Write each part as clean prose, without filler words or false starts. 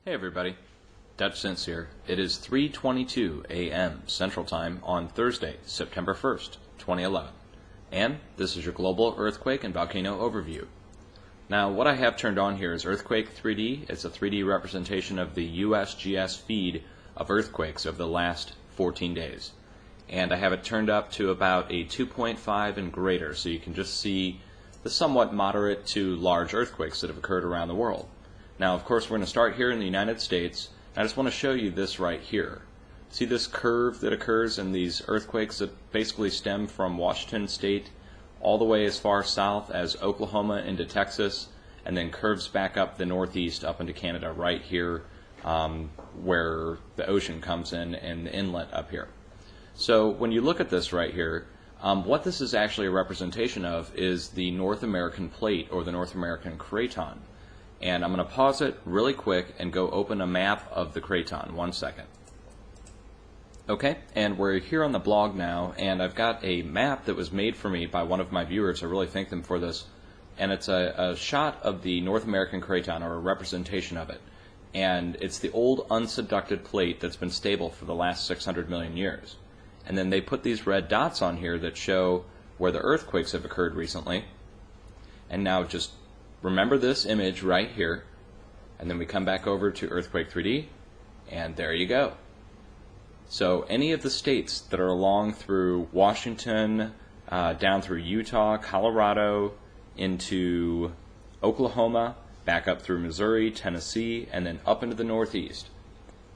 Hey everybody, Dutch Sense here. It is 3:22 a.m. Central Time on Thursday, September 1st, 2011. And this is your global earthquake and volcano overview. Now, what I have turned on here is Earthquake 3D. It's a 3D representation of the USGS feed of earthquakes over the last 14 days. And I have it turned up to about a 2.5 and greater, so you can just see the somewhat moderate to large earthquakes that have occurred around the world. Now, of course, we're going to start here in the United States. I just want to show you this right here. See this curve that occurs in these earthquakes that basically stem from Washington State all the way as far south as Oklahoma into Texas, and then curves back up the northeast up into Canada right here where the ocean comes in and the inlet up here. So when you look at this right here, what this is actually a representation of is the North American plate or the North American craton. And I'm going to pause it really quick and go open a map of the craton. 1 second. Okay, and we're here on the blog now, and I've got a map that was made for me by one of my viewers. I really thank them for this. And it's a shot of the North American craton, or a representation of it. And it's the old unsubducted plate that's been stable for the last 600 million years. And then they put these red dots on here that show where the earthquakes have occurred recently. And now just remember this image right here, and then we come back over to Earthquake 3D, and there you go. So any of the states that are along through Washington, down through Utah, Colorado, into Oklahoma, back up through Missouri, Tennessee, and then up into the Northeast.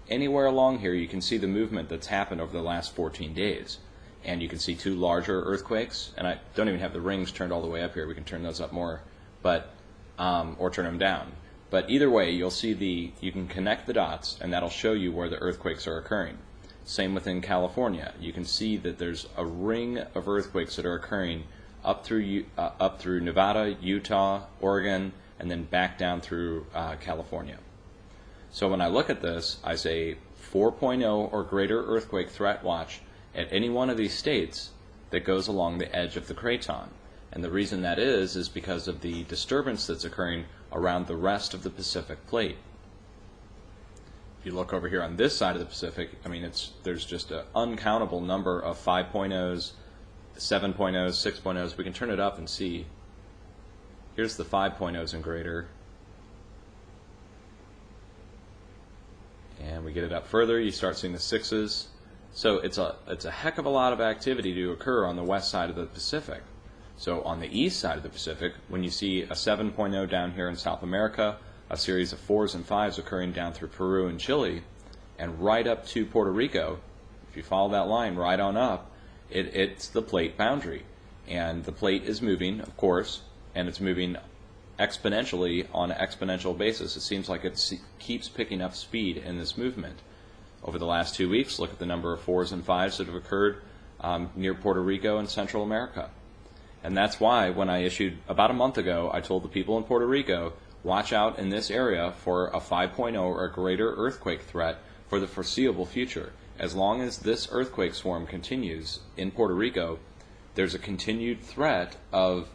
Anywhere along here you can see the movement that's happened over the last 14 days. And you can see two larger earthquakes, and I don't even have the rings turned all the way up here. We can turn those up more, but or turn them down. But either way, you'll see you can connect the dots, and that'll show you where the earthquakes are occurring. Same within California. You can see that there's a ring of earthquakes that are occurring up through Nevada, Utah, Oregon, and then back down through California. So when I look at this, I say 4.0 or greater earthquake threat watch at any one of these states that goes along the edge of the craton. And the reason that is because of the disturbance that's occurring around the rest of the Pacific plate. If you look over here on this side of the Pacific, I mean, there's just an uncountable number of 5.0s, 7.0s, 6.0s. We can turn it up and see. Here's the 5.0s and greater. And we get it up further, you start seeing the 6s. So it's a heck of a lot of activity to occur on the west side of the Pacific. So on the east side of the Pacific, when you see a 7.0 down here in South America, a series of 4s and 5s occurring down through Peru and Chile, and right up to Puerto Rico, if you follow that line right on up, it's the plate boundary. And the plate is moving, of course, and it's moving exponentially on an exponential basis. It seems like it keeps picking up speed in this movement. Over the last 2 weeks, look at the number of 4s and 5s that have occurred near Puerto Rico and Central America. And that's why when I issued, about a month ago, I told the people in Puerto Rico, watch out in this area for a 5.0 or greater earthquake threat for the foreseeable future. As long as this earthquake swarm continues in Puerto Rico, there's a continued threat of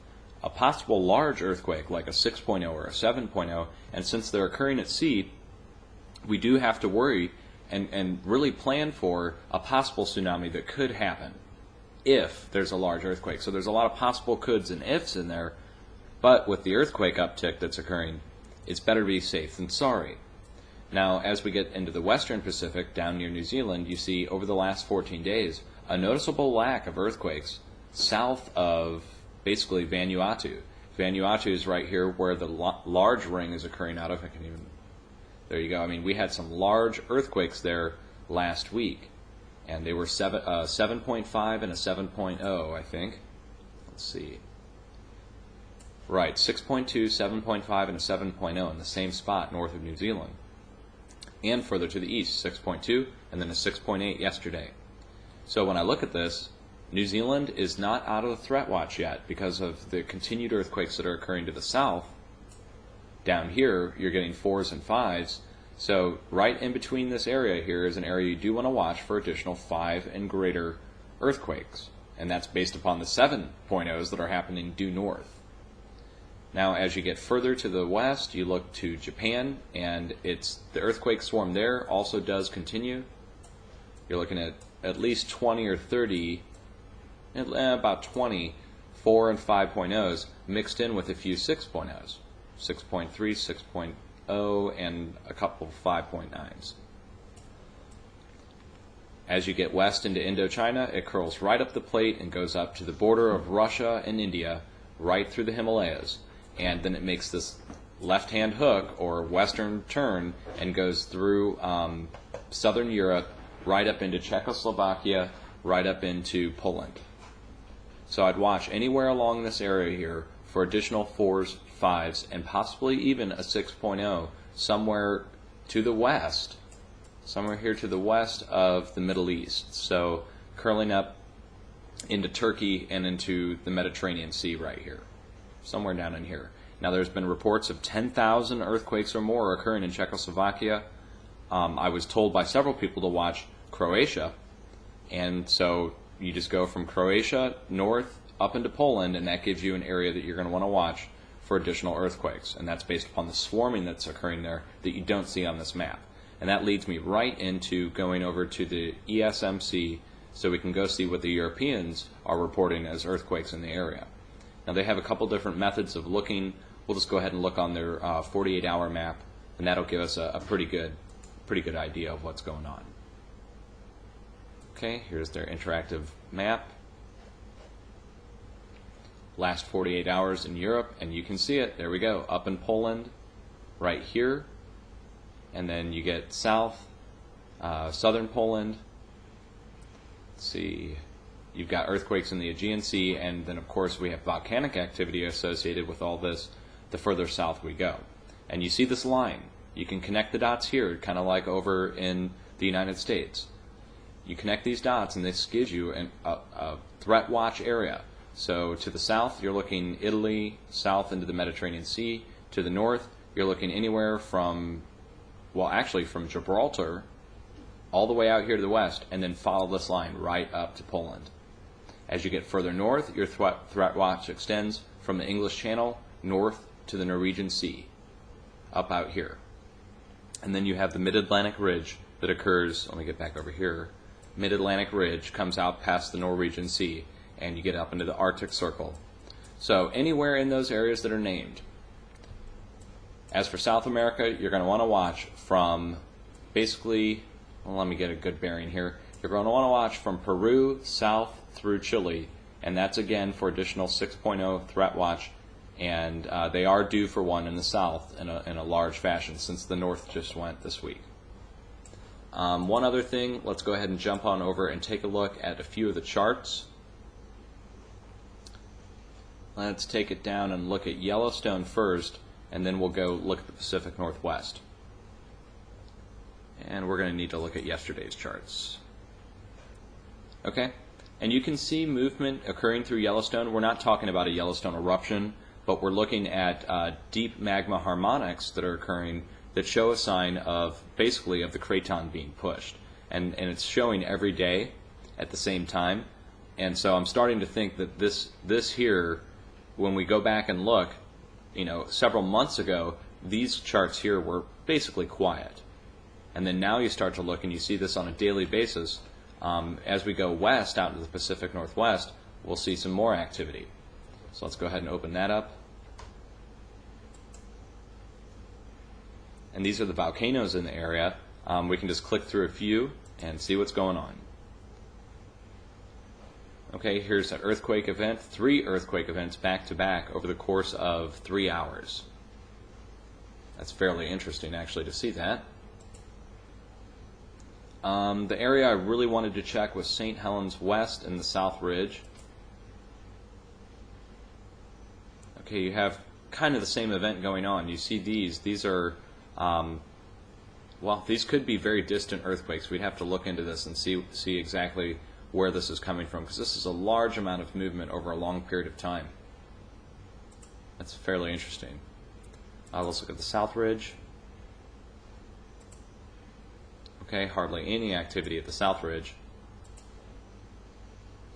a possible large earthquake like a 6.0 or a 7.0, and since they're occurring at sea, we do have to worry and really plan for a possible tsunami that could happen if there's a large earthquake. So there's a lot of possible coulds and ifs in there, but with the earthquake uptick that's occurring, it's better to be safe than sorry. Now, as we get into the western Pacific, down near New Zealand, you see over the last 14 days a noticeable lack of earthquakes south of basically Vanuatu. Vanuatu is right here where the large ring is occurring out of. There you go. I mean, we had some large earthquakes there last week. And they were 7.5 and a 7.0, I think. Let's see. Right, 6.2, 7.5, and a 7.0 in the same spot north of New Zealand. And further to the east, 6.2, and then a 6.8 yesterday. So when I look at this, New Zealand is not out of the threat watch yet because of the continued earthquakes that are occurring to the south. Down here, you're getting 4s and 5s. So right in between this area here is an area you do want to watch for additional 5 and greater earthquakes. And that's based upon the 7.0s that are happening due north. Now, as you get further to the west, you look to Japan, and the earthquake swarm there also does continue. You're looking at least 20 or 30, about 20 4 and 5.0s mixed in with a few 6.0s, 6.3, 6.0, and a couple 5.9s. As you get west into Indochina, it curls right up the plate and goes up to the border of Russia and India, right through the Himalayas. And then it makes this left-hand hook or western turn and goes through southern Europe, right up into Czechoslovakia, right up into Poland. So I'd watch anywhere along this area here for additional 4s, 5s, and possibly even a 6.0 somewhere to the west, somewhere here to the west of the Middle East. So curling up into Turkey and into the Mediterranean Sea right here, somewhere down in here. Now there's been reports of 10,000 earthquakes or more occurring in Czechoslovakia. I was told by several people to watch Croatia, and so you just go from Croatia north up into Poland, and that gives you an area that you're going to want to watch for additional earthquakes, and that's based upon the swarming that's occurring there that you don't see on this map. And that leads me right into going over to the ESMC so we can go see what the Europeans are reporting as earthquakes in the area. Now they have a couple different methods of looking. We'll just go ahead and look on their 48-hour map, and that'll give us a pretty good idea of what's going on. Okay, here's their interactive map. Last 48 hours in Europe, and you can see it. There we go, up in Poland, right here. And then you get south, southern Poland. Let's see, you've got earthquakes in the Aegean Sea, and then of course we have volcanic activity associated with all this the further south we go. And you see this line. You can connect the dots here, kind of like over in the United States. You connect these dots, and this gives you a threat watch area. So to the south, you're looking Italy, south into the Mediterranean Sea. To the north, you're looking anywhere from, well, actually from Gibraltar all the way out here to the west, and then follow this line right up to Poland. As you get further north, your threat watch extends from the English Channel north to the Norwegian Sea, up out here. And then you have the Mid-Atlantic Ridge that occurs, let me get back over here, Mid-Atlantic Ridge comes out past the Norwegian Sea, and you get up into the Arctic Circle. So anywhere in those areas that are named. As for South America, you're going to want to watch from basically, well, let me get a good bearing here. You're going to want to watch from Peru south through Chile, and that's again for additional 6.0 threat watch, and they are due for one in the south in a large fashion since the north just went this week. One other thing, let's go ahead and jump on over and take a look at a few of the charts. Let's take it down and look at Yellowstone first, and then we'll go look at the Pacific Northwest. And we're going to need to look at yesterday's charts. Okay, and you can see movement occurring through Yellowstone. We're not talking about a Yellowstone eruption, but we're looking at deep magma harmonics that are occurring that show a sign of, basically, of the craton being pushed. And it's showing every day at the same time. And so I'm starting to think that this here, when we go back and look, you know, several months ago, these charts here were basically quiet. And then now you start to look and you see this on a daily basis. As we go west out into the Pacific Northwest, we'll see some more activity. So let's go ahead and open that up. And these are the volcanoes in the area. We can just click through a few and see what's going on. Okay, here's an earthquake event, 3 earthquake events back to back over the course of 3 hours. That's fairly interesting actually to see that. The area I really wanted to check was St. Helens West and the South Ridge. Okay, you have kind of the same event going on. You see these are, well, these could be very distant earthquakes. We'd have to look into this and see exactly where this is coming from, because this is a large amount of movement over a long period of time. That's fairly interesting. Let's look at the South Ridge. Okay, hardly any activity at the South Ridge.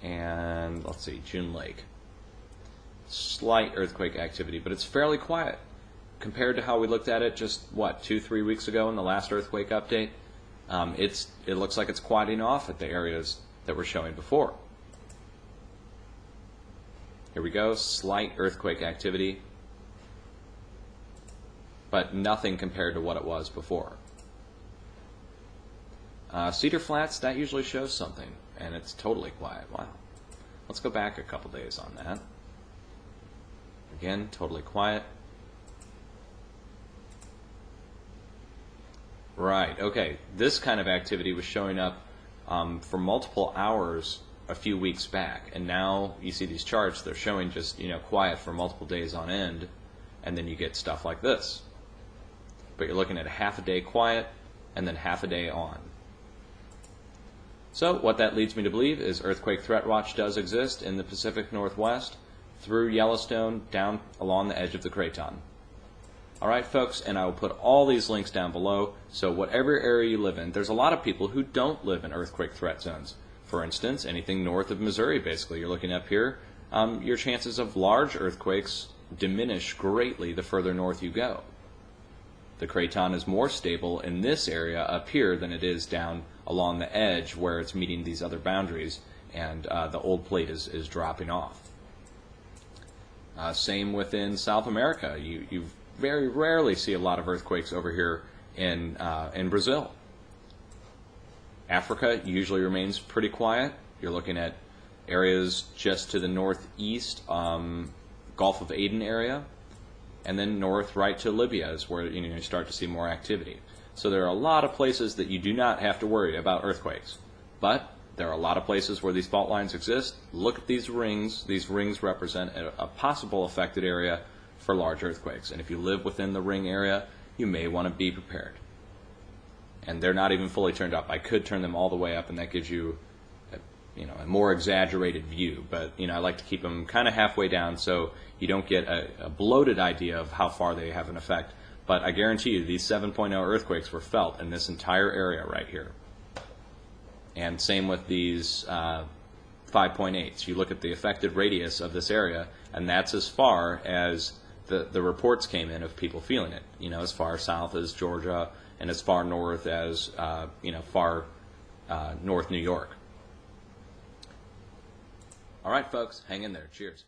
And let's see, June Lake. slight earthquake activity, but it's fairly quiet compared to how we looked at it just, what, 2-3 weeks ago in the last earthquake update. It looks like it's quieting off at the areas that we're showing before. Here we go, slight earthquake activity, but nothing compared to what it was before. Cedar Flats, that usually shows something, and it's totally quiet. Wow. Let's go back a couple days on that. Again, totally quiet. Right, okay. This kind of activity was showing up for multiple hours a few weeks back, and now you see these charts, they're showing just, quiet for multiple days on end, and then you get stuff like this. But you're looking at a half a day quiet, and then half a day on. So what that leads me to believe is Earthquake Threat Watch does exist in the Pacific Northwest, through Yellowstone, down along the edge of the Craton. Alright folks, and I will put all these links down below, so whatever area you live in, there's a lot of people who don't live in earthquake threat zones. For instance, anything north of Missouri, basically, you're looking up here, your chances of large earthquakes diminish greatly the further north you go. The Craton is more stable in this area up here than it is down along the edge where it's meeting these other boundaries, and the old plate is dropping off. Same within South America. You very rarely see a lot of earthquakes over here in Brazil. Africa usually remains pretty quiet. You're looking at areas just to the northeast, Gulf of Aden area, and then north right to Libya is where you start to see more activity. So there are a lot of places that you do not have to worry about earthquakes. But there are a lot of places where these fault lines exist. Look at these rings. These rings represent a possible affected area for large earthquakes. And if you live within the ring area, you may want to be prepared. And they're not even fully turned up. I could turn them all the way up, and that gives you a more exaggerated view. But I like to keep them kind of halfway down so you don't get a bloated idea of how far they have an effect. But I guarantee you these 7.0 earthquakes were felt in this entire area right here. And same with these 5.8s. You look at the affected radius of this area, and that's as far as the reports came in of people feeling it. As far south as Georgia, and as far north as far north New York. All right, folks, hang in there. Cheers.